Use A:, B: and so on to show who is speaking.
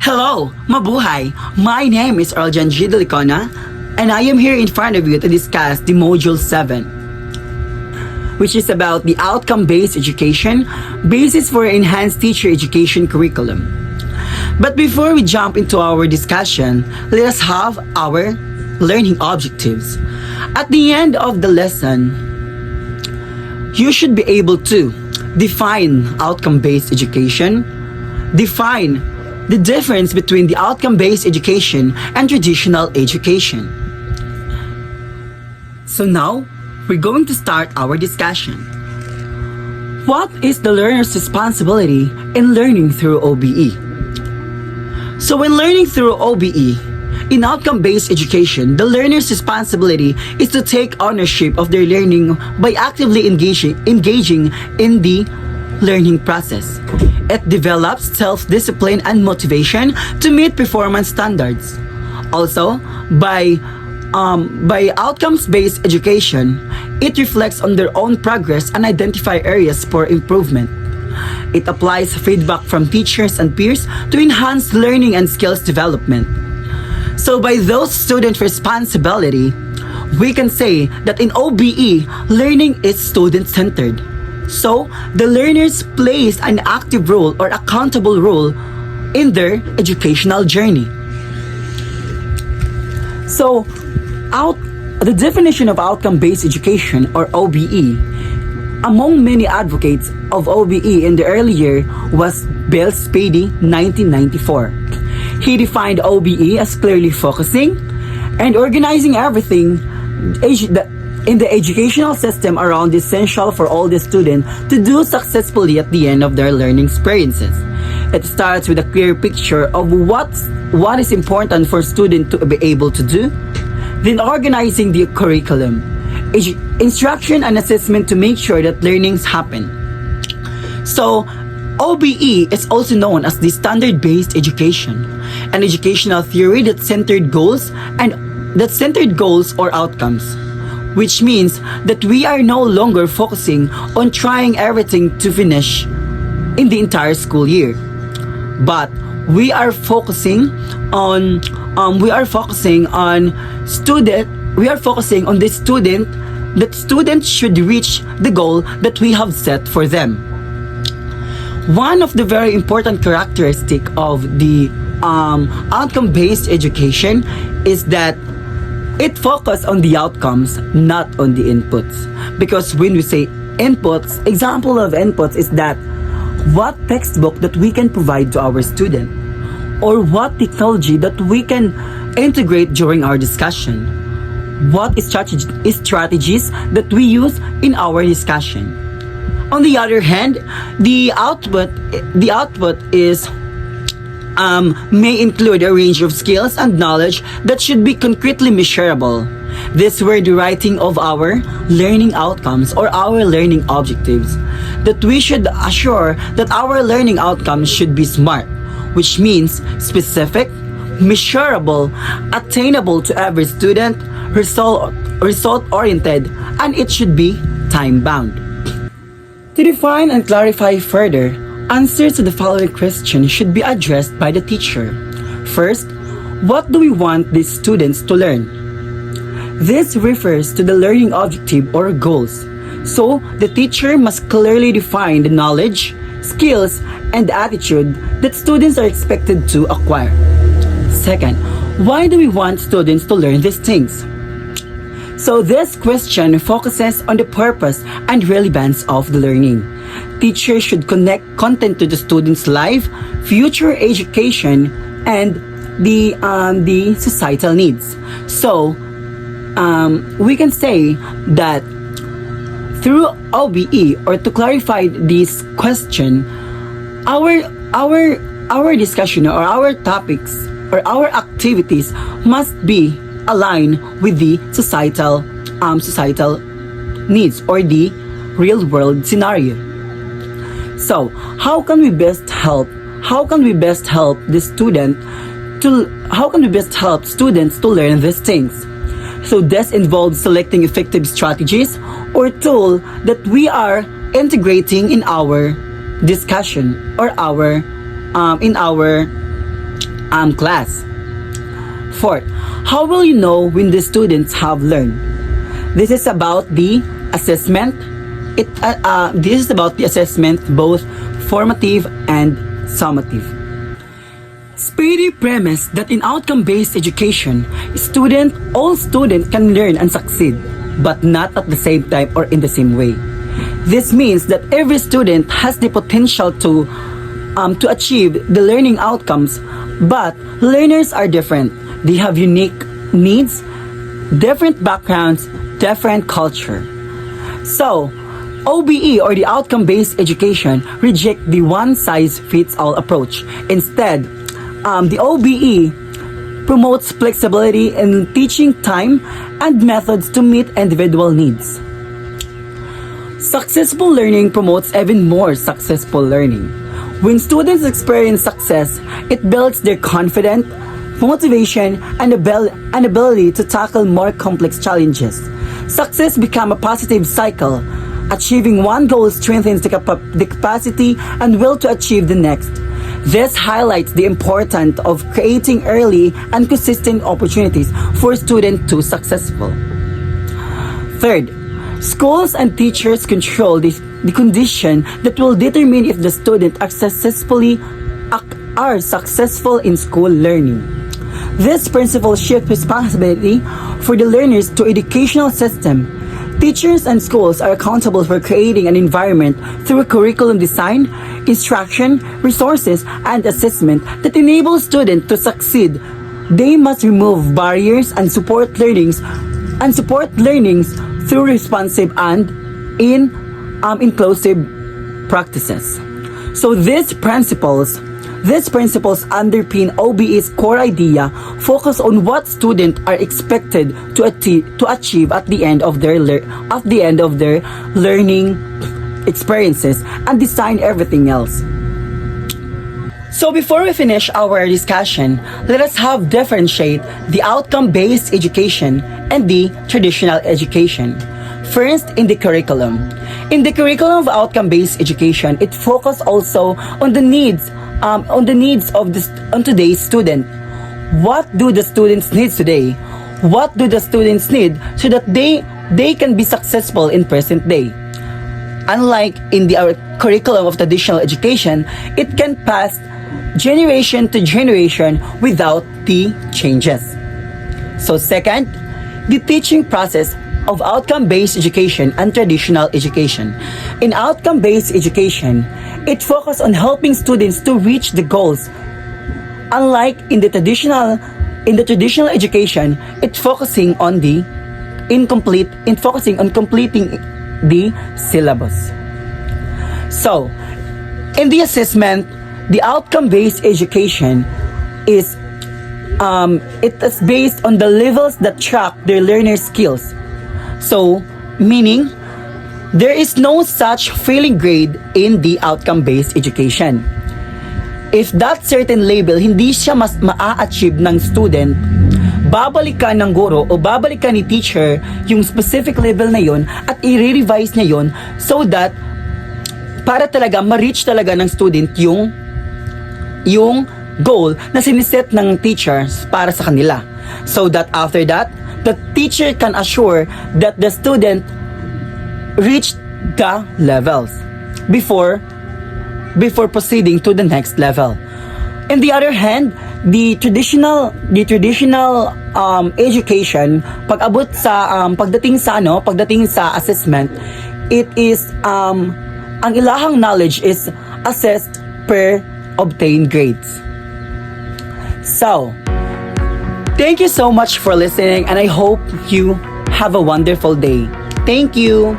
A: Hello, mabuhay! My name is Arjan G. Delicona, and I am here in front of you to discuss the Module 7, which is about the outcome-based education, basis for enhanced teacher education curriculum. But before we jump into our discussion, let us have our learning objectives. At the end of the lesson, you should be able to define outcome-based education, define the difference between the outcome-based education and traditional education. So now, we're going to start our discussion. What is the learner's responsibility in learning through OBE? So when learning through OBE, in outcome-based education, the learner's responsibility is to take ownership of their learning by actively engaging in the learning process. It develops self-discipline and motivation to meet performance standards. Also, by outcomes-based education, it reflects on their own progress and identify areas for improvement. It applies feedback from teachers and peers to enhance learning and skills development. So by those student responsibility, we can say that in OBE, learning is student-centered. So, the learners plays an active role or accountable role in their educational journey. So, the definition of outcome-based education or OBE among many advocates of OBE in the early year was Bill Spady, 1994. He defined OBE as clearly focusing and organizing everything in the educational system around essential for all the students to do successfully at the end of their learning experiences. It starts with a clear picture of what is important for students to be able to do, then organizing the curriculum, instruction and assessment to make sure that learnings happen. So, OBE is also known as the standard-based education, an educational theory that centered goals or outcomes, which means that we are no longer focusing on trying everything to finish in the entire school year, but we are focusing on the student. That students should reach the goal that we have set for them. One of the very important characteristic of the outcome-based education is that it focuses on the outcomes, not on the inputs. Because when we say inputs, example of inputs is that what textbook that we can provide to our student, or what technology that we can integrate during our discussion, what strategies that we use in our discussion. On the other hand, the output is may include a range of skills and knowledge that should be concretely measurable. This were the writing of our learning outcomes or our learning objectives, that we should assure that our learning outcomes should be SMART, which means specific, measurable, attainable to every student, result-oriented, and it should be time-bound. To define and clarify further, answers to the following question should be addressed by the teacher. First, what do we want these students to learn? This refers to the learning objective or goals. So, the teacher must clearly define the knowledge, skills, and attitude that students are expected to acquire. Second, why do we want students to learn these things? So this question focuses on the purpose and relevance of the learning. Teachers should connect content to the student's life, future education, and the societal needs. So we can say that through OBE, or to clarify this question, our discussion or our topics or our activities must be aligned with the societal needs or the real world scenario. So, how can we best help students to learn these things? So this involves selecting effective strategies or tool that we are integrating in our discussion or in our class. Fourth, how will you know when the students have learned? This is about the assessment. This is about the assessment, both formative and summative. Spady premise that in outcome-based education, all students can learn and succeed, but not at the same time or in the same way. This means that every student has the potential to achieve the learning outcomes, but learners are different. They have unique needs, different backgrounds, different culture. So, OBE or the outcome-based education reject the one-size-fits-all approach. Instead, the OBE promotes flexibility in teaching time and methods to meet individual needs. Successful learning promotes even more successful learning. When students experience success, it builds their confidence, motivation, and ability to tackle more complex challenges. Success becomes a positive cycle. Achieving one goal strengthens the capacity and will to achieve the next. This highlights the importance of creating early and consistent opportunities for students to successful. Third, schools and teachers control the condition that will determine if the student are successful in school learning. This principle shifts responsibility for the learners to educational system. Teachers and schools are accountable for creating an environment through curriculum design, instruction, resources, and assessment that enables students to succeed. They must remove barriers and support learnings through responsive and inclusive practices. So these principles underpin OBE's core idea, focus on what students are expected to achieve at the end of their learning experiences, and design everything else. So before we finish our discussion, let us differentiate the outcome-based education and the traditional education. First, in the curriculum. In the curriculum of outcome-based education, it focuses also on the needs of today's student. What do the students need today? What do the students need so that they can be successful in present day? Unlike in the curriculum of traditional education, it can pass generation to generation without the changes. So second, the teaching process of outcome-based education and traditional education. In outcome-based education, it focuses on helping students to reach the goals. Unlike in the traditional education, it's focusing on completing the syllabus. So, in the assessment, the outcome-based education is based on the levels that track their learner skills. So, meaning, there is no such failing grade in the outcome-based education. If that certain label hindi siya ma-achieve ng student, babalikan ng guro o babalikan ni teacher yung specific level na yon at i-revise niya yon so that para talaga ma-reach talaga ng student yung goal na siniset ng teachers para sa kanila. So that after that, the teacher can assure that the student reached the levels before proceeding to the next level. On the other hand, the traditional education, pagdating sa assessment, it is ang ilahang knowledge is assessed per obtained grades. So, thank you so much for listening, and I hope you have a wonderful day. Thank you.